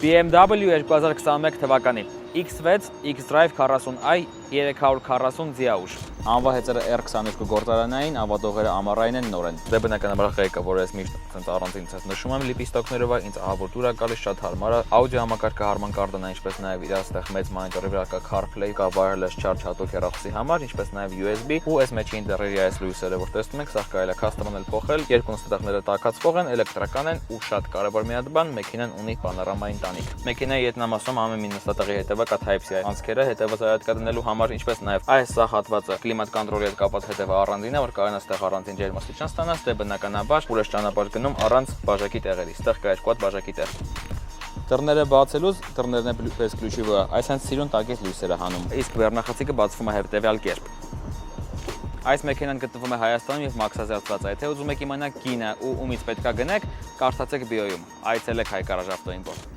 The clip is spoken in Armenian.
BMW 2021 թվականի X6, X-Drive 40i, 340 ձիաուժ։ Անվահեծերը R22 գործարանային, ավատողերը ամառային են, նոր են։ Դե բնականաբար ղեկը, որ ես միշտ առանձին նշում եմ լիպիստոկներով, ինձ ահավոր դուր է գալիս, շատ հարմար է։ Աուդիո համակարգը հարման կարդն է, ինչպես նաև իր այստեղ մեծ մոնիտորի վրա կա CarPlay, կա wireless charge հատուկ հեռախոսի համար, ինչպես նաև USB ու այս մեջի ինտերիերի այս լույսերը, որ տեսնում եք, սա կարելի է custom-ել փոխել, երկու նստատեղները տաքացվող են, էլեկտրական են ու շատ կարևոր մի հատ բան, մեքենան ունի պանորամային տանիք։ Մեքենայի ետնամասում ամեն մի նստատեղի հետևը կա Type-C անցքերը, հետևը զարյատկա դնելու համար, ինչպես նաև այս սա հատվածը կլիմատ կոնտրոլի հետ կապված հետևը առանձին է, որ կարող են այստեղ առանձին ջերմաստիճան ստանալ, դե բնականաբար ուրիշ ճանապարհ գնում առանց բաժակի տեղերի։ Այստեղ կա երկու հատ բաժակի տեղ։ Դռները բացելուց դռներն է պես ключի վրա, այս հենց սիրուն տակից լույսերը հանում։ Իսկ վերնախցիկը բացվում է հետևյալ կերպ։ Այս մեքենան գտնվում է Հայաստանում եւ մաքսազերծված է։ Եթե ուզում եք իմանալ գինը ու ումից պետքա գնեք, կարդացեք բիոյում։ Այցելեք Հայ Կարաժ ավտոիմպորտ։